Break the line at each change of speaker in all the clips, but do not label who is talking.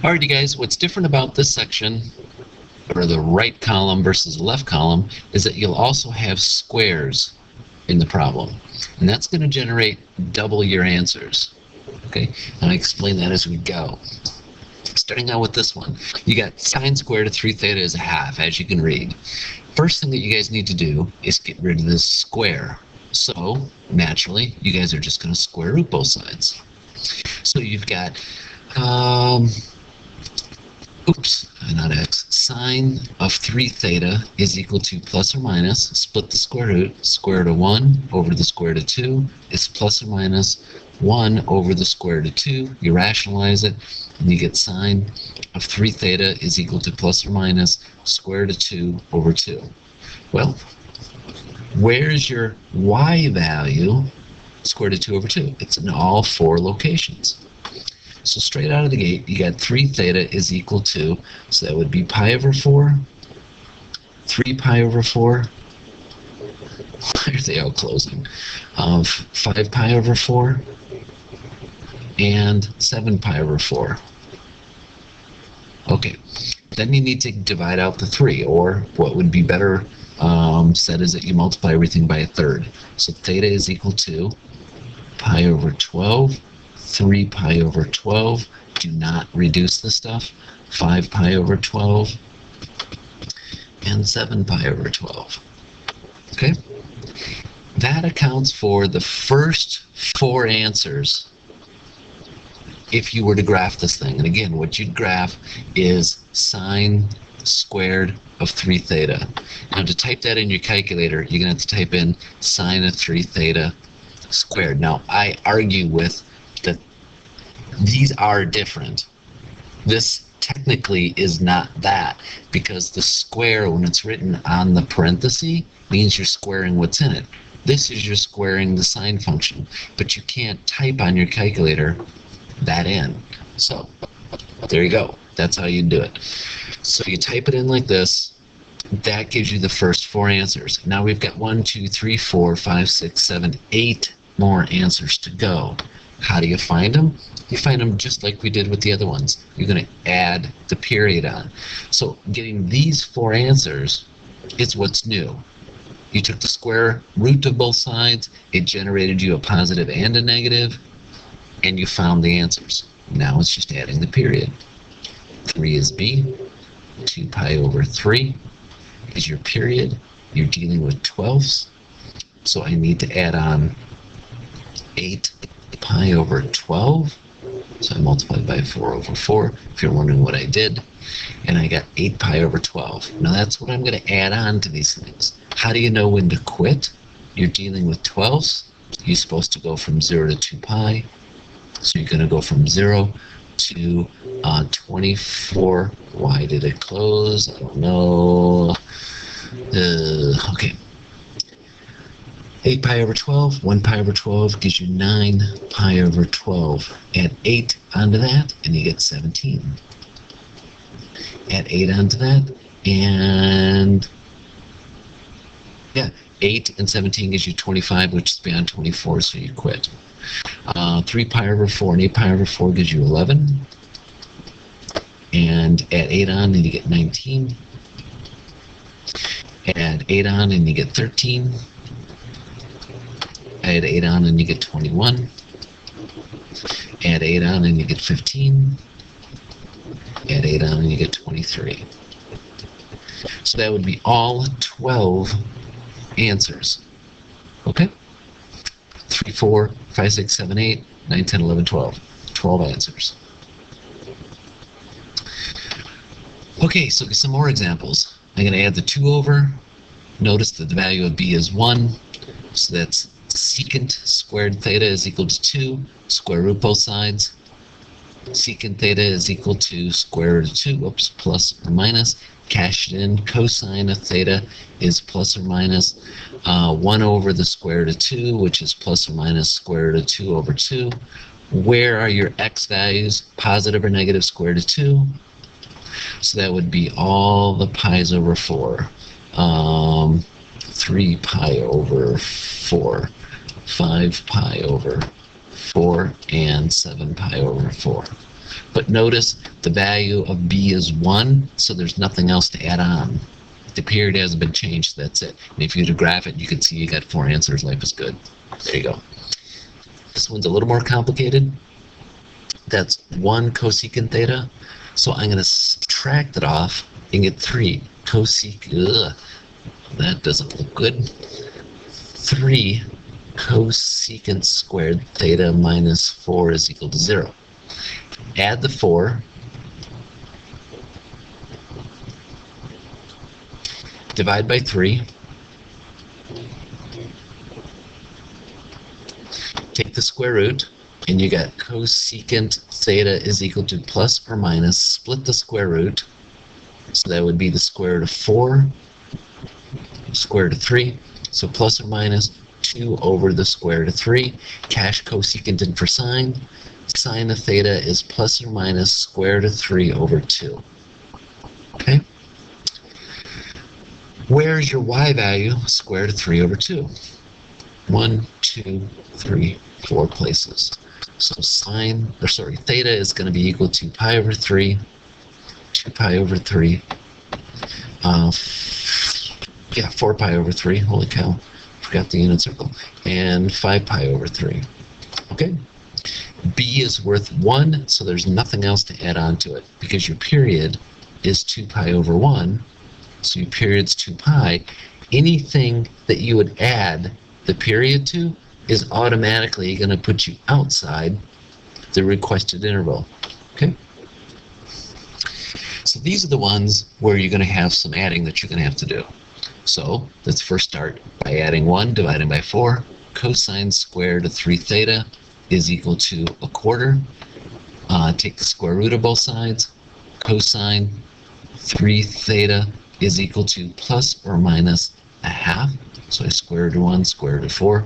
Alrighty guys, what's different about this section, or the right column versus the left column, is that you'll also have squares in the problem. And that's going to generate double your answers. Okay, and I explain that as we go. Starting out with this one, you got sine squared of 3 theta is a half, as you can read. First thing that you guys need to do is get rid of this square. So, naturally, you guys are just going to square root both sides. So you've got, not x, sine of 3 theta is equal to plus or minus, split the square root of 1 over the square root of 2 is plus or minus 1 over the square root of 2. You rationalize it, and you get sine of 3 theta is equal to plus or minus square root of 2 over 2. Well, where's your y value? Square root of 2 over 2. It's in all 4 locations. So straight out of the gate, you got 3 theta is equal to, so that would be pi over 4, 3 pi over 4, why are they all closing? 5 pi over 4, and 7 pi over 4. Okay, then you need to divide out the 3, or what would be better said is that you multiply everything by a third. So theta is equal to pi over 12, 3 pi over 12, do not reduce the stuff, 5 pi over 12, and 7 pi over 12. Okay? That accounts for the first 4 answers if you were to graph this thing. And again, what you'd graph is sine squared of 3 theta. Now to type that in your calculator, you're going to have to type in sine of 3 theta squared. Now I argue with that these are different. This technically is not that, because the square, when it's written on the parenthesis, means you're squaring what's in it. This is you're squaring the sine function, but you can't type on your calculator that in. So there you go. That's how you do it. So you type it in like this. That gives you the first 4 answers. Now we've got 1, 2, 3, 4, 5, 6, 7, 8 more answers to go. How do you find them? You find them just like we did with the other ones. You're going to add the period on. So getting these 4 answers is what's new. You took the square root of both sides, it generated you a positive and a negative, and you found the answers. Now it's just adding the period. 3 is b, 2 pi over 3 is your period. You're dealing with 12ths, so I need to add on 8 pi over 12. So I multiplied by 4 over 4, if you're wondering what I did. And I got 8 pi over 12. Now that's what I'm going to add on to these things. How do you know when to quit? You're dealing with 12s. You're supposed to go from 0 to 2 pi. So you're going to go from 0 to 24. Why did it close? I don't know. Okay. 8 pi over 12, 1 pi over 12 gives you 9 pi over 12. Add 8 onto that, and you get 17. Add 8 onto that, and yeah, 8 and 17 gives you 25, which is beyond 24, so you quit. 3 pi over 4 and 8 pi over 4 gives you 11. And add 8 on, and you get 19. Add 8 on, and you get 13. Add 8 on and you get 21. Add 8 on and you get 15. Add 8 on and you get 23. So that would be all 12 answers. Okay? 3, 4, 5, 6, 7, 8, 9, 10, 11, 12. 12 answers. Okay, so some more examples. I'm going to add the 2 over. Notice that the value of b is 1. So that's secant squared theta is equal to 2, square root both sides. Secant theta is equal to square root of 2, plus or minus. Cash it in, cosine of theta is plus or minus 1 over the square root of 2, which is plus or minus square root of 2 over 2. Where are your x values? Positive or negative square root of 2? So that would be all the pi's over 4. 3 pi over 4, 5 pi over 4, and 7 pi over 4. But notice the value of b is 1, so there's nothing else to add on. The period hasn't been changed, that's it. And if you were to graph it, you can see you got 4 answers. Life is good. There you go. This one's a little more complicated. That's 1 cosecant theta. So I'm going to subtract it off and get 3 cosecant. That doesn't look good. 3 cosecant squared theta minus 4 is equal to 0. Add the 4. Divide by 3. Take the square root, and you got cosecant theta is equal to plus or minus, split the square root. So that would be the square root of 4, square root of 3. So plus or minus 2 over the square root of 3. Cash cosecant in for sine. Sine of theta is plus or minus square root of 3 over 2. Okay? Where's your y value? Square root of 3 over 2. 1, 2, 3, 4 places. So theta is going to be equal to pi over 3, 2 pi over 3, 4 pi over 3, holy cow, forgot the unit circle, and 5 pi over 3. Okay? B is worth 1, so there's nothing else to add on to it, because your period is 2 pi over 1, so your period's 2 pi. Anything that you would add the period to is automatically going to put you outside the requested interval. Okay? So these are the ones where you're going to have some adding that you're going to have to do. So let's first start by adding 1 divided by 4. Cosine squared of 3 theta is equal to 1/4. Take the square root of both sides. Cosine 3 theta is equal to plus or minus 1/2. So I square root of 1, square root of 4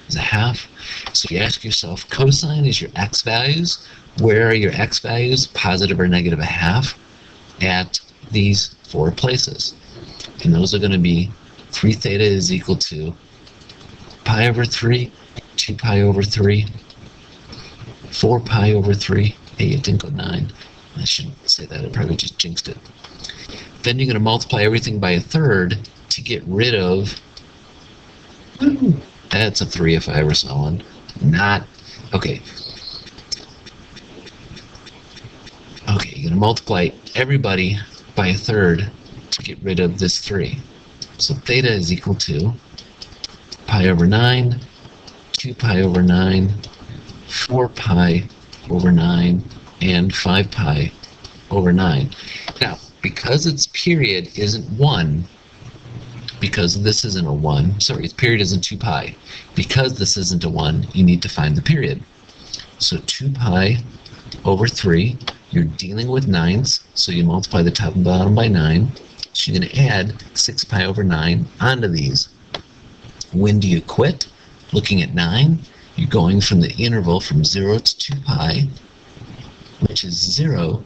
is 1/2. So you ask yourself, cosine is your x values. Where are your x values, positive or negative 1/2, at these 4 places? And those are going to be 3 theta is equal to pi over 3, 2 pi over 3, 4 pi over 3. Hey, it didn't go 9. I shouldn't say that. I probably just jinxed it. Then you're going to multiply everything by 1/3 to get rid of... That's a 3 if I ever saw one. Not... Okay. Okay, you're going to multiply everybody by 1/3 to get rid of this 3. So theta is equal to pi over 9, 2 pi over 9, 4 pi over 9, and 5 pi over 9. Now, because its period isn't 1, because this isn't a 1, sorry, its period isn't 2 pi. Because this isn't a 1, you need to find the period. So 2 pi over 3, you're dealing with 9s, so you multiply the top and bottom by 9. So you're going to add 6 pi over 9 onto these. When do you quit? Looking at 9, you're going from the interval from 0 to 2 pi, which is 0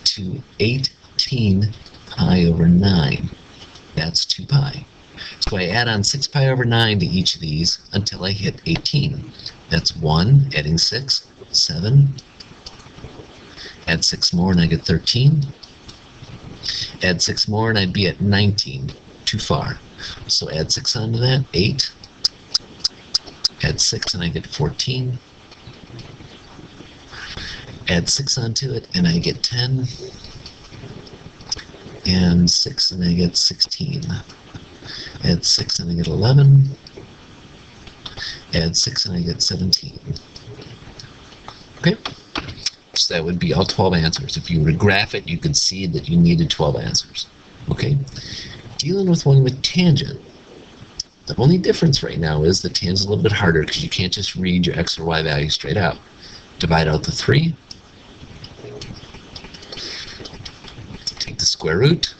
to 18 pi over 9. That's 2 pi. So I add on 6 pi over 9 to each of these until I hit 18. That's 1, adding 6, 7. Add 6 more and I get 13. Add 6 more and I'd be at 19. Too far. So add 6 onto that, 8. Add 6 and I get 14. Add 6 onto it and I get 10. And 6 and I get 16. Add 6 and I get 11. Add 6 and I get 17. Okay? So that would be all 12 answers. If you were to graph it, you could see that you needed 12 answers. Okay? Dealing with one with tangent. The only difference right now is the tangent's a little bit harder because you can't just read your x or y value straight out. Divide out the 3. Take the square root.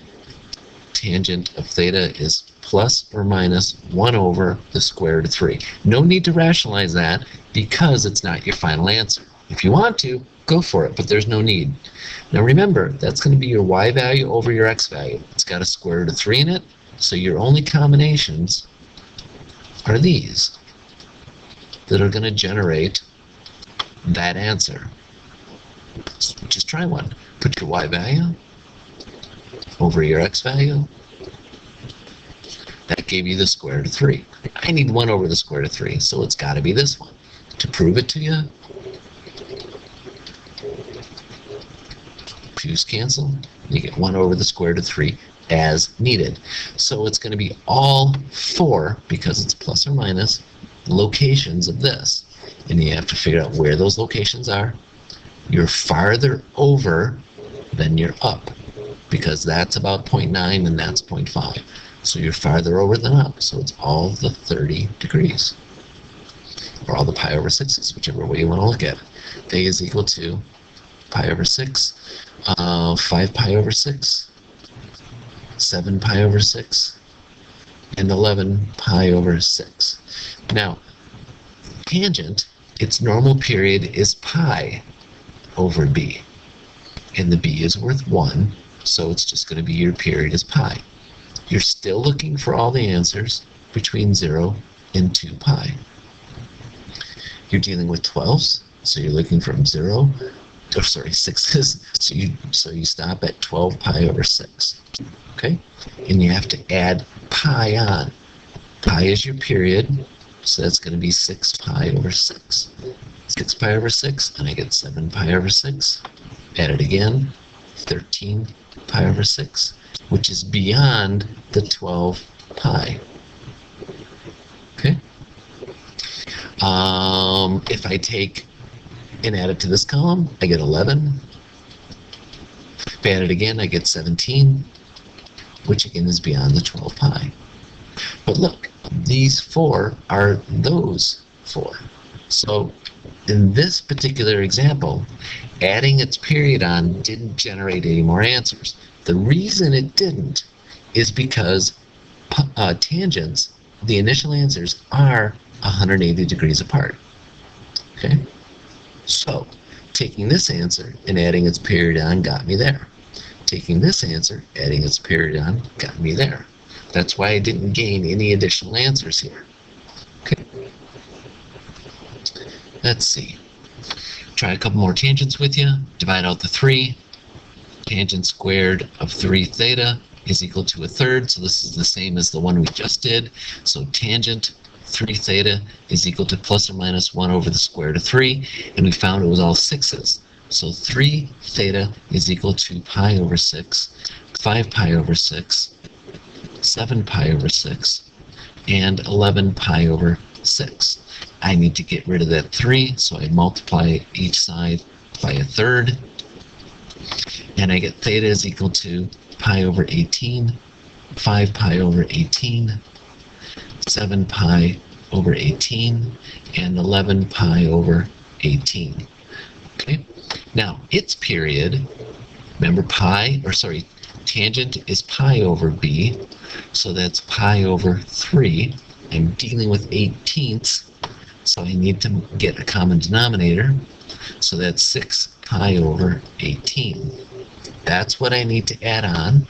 Tangent of theta is plus or minus 1 over the square root of 3. No need to rationalize that because it's not your final answer. If you want to, go for it, but there's no need. Now remember, that's going to be your y value over your x value. It's got a square root of 3 in it, so your only combinations are these that are going to generate that answer. Just try one. Put your y value over your x value. That gave you the square root of 3. I need 1 over the square root of 3, so it's got to be this one. To prove it to you, Q's cancel. You get 1 over the square root of 3 as needed. So it's going to be all 4, because it's plus or minus, locations of this. And you have to figure out where those locations are. You're farther over than you're up, because that's about 0.9 and that's 0.5. So you're farther over than up. So it's all the 30 degrees. Or all the pi over 6s, whichever way you want to look at it. A is equal to pi over 6, 5 pi over 6, 7 pi over 6, and 11 pi over 6. Now, tangent, its normal period is pi over b. And the b is worth 1, so it's just going to be your period is pi. You're still looking for all the answers between 0 and 2 pi. You're dealing with 12s, so you're looking from 0, or sorry, 6s, so you stop at 12 pi over 6. Okay? And you have to add pi on. Pi is your period, so that's going to be 6 pi over 6. 6 pi over 6, and I get 7 pi over 6. Add it again, 13 pi over 6, which is beyond the 12 pi. Okay? If I take and add it to this column, I get 11. If I add it again, I get 17, which again is beyond the 12 pi. But look, these 4 are those 4. So in this particular example, adding its period on didn't generate any more answers. The reason it didn't is because tangents, the initial answers, are 180 degrees apart. Okay? So, taking this answer and adding its period on got me there. Taking this answer, adding its period on, got me there. That's why I didn't gain any additional answers here. Okay. Let's see. Try a couple more tangents with you. Divide out the 3. Tangent squared of 3 theta is equal to 1/3. So this is the same as the one we just did. So tangent 3 theta is equal to plus or minus 1 over the square root of 3. And we found it was all 6s. So 3 theta is equal to pi over 6, 5 pi over 6, 7 pi over 6, and 11 pi over 6. I need to get rid of that 3, so I multiply each side by 1/3. And I get theta is equal to pi over 18, 5 pi over 18, 7 pi over 18, and 11 pi over 18. Okay? Now, its period, remember tangent is pi over b, so that's pi over 3. I'm dealing with 18ths, so I need to get a common denominator, so that's 6 pi over 18. That's what I need to add on.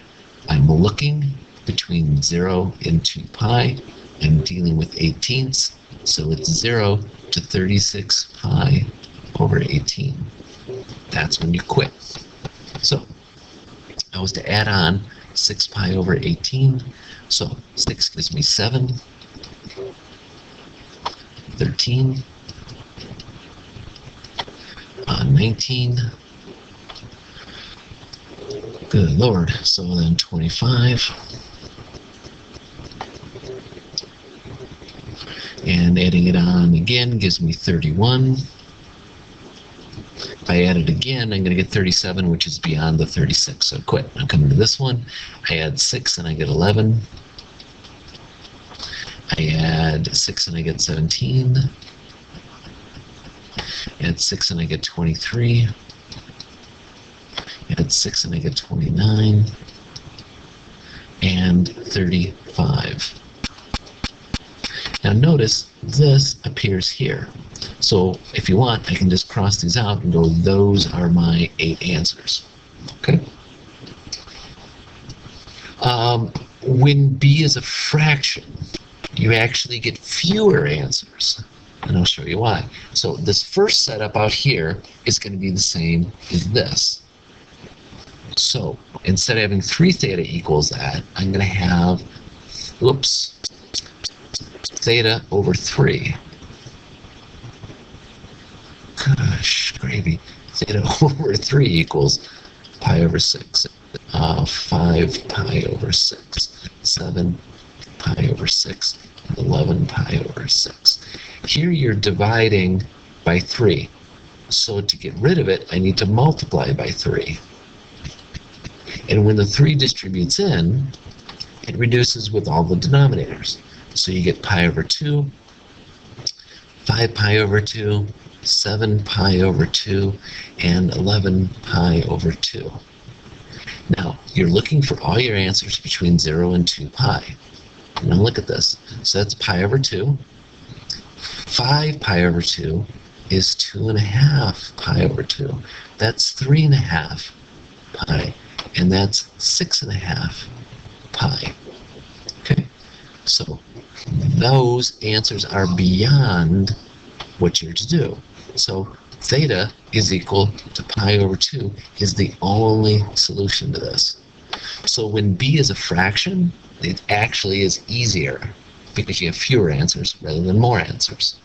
I'm looking between 0 and 2 pi. I'm dealing with 18ths, so it's 0 to 36 pi over 18. That's when you quit. So I was to add on 6 pi over 18. So 6 gives me 7, 13, 19. Good Lord. So then 25. And adding it on again gives me 31. If I add it again, I'm going to get 37, which is beyond the 36. So quit. I'm coming to this one. I add 6 and I get 11. I add 6 and I get 17. Add 6 and I get 23. Add 6 and I get 29. And 35. Now notice this appears here. So if you want, I can just cross these out and go, those are my 8 answers. Okay? When b is a fraction, you actually get fewer answers. and I'll show you why. So this first setup out here is going to be the same as this. So instead of having 3 theta equals that, I'm going to have, theta over 3. Gosh, gravy. Theta over 3 equals pi over 6. 5 pi over 6. 7 pi over 6. 11 pi over 6. Here you're dividing by 3. So to get rid of it, I need to multiply by 3. And when the 3 distributes in, it reduces with all the denominators. So you get pi over 2, 5 pi over 2, 7 pi over 2, and 11 pi over 2. Now, you're looking for all your answers between 0 and 2 pi. Now look at this. So that's pi over 2. 5 pi over 2 is 2.5 pi over 2. That's 3.5 pi. And that's 6.5 pi. Okay? So those answers are beyond what you're to do. So theta is equal to pi over 2 is the only solution to this. So when b is a fraction, it actually is easier because you have fewer answers rather than more answers.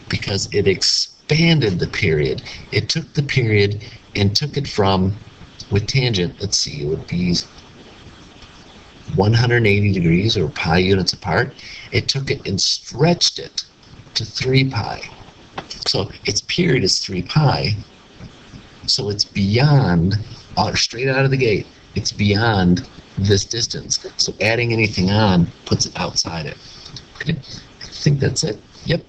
Because it expanded the period. It took the period and took it from, with tangent, let's see, it would be 180 degrees or pi units apart. It took it and stretched it to 3 pi. So its period is 3 pi. So it's beyond, straight out of the gate, it's beyond this distance. So adding anything on puts it outside it. Okay, I think that's it. Yep.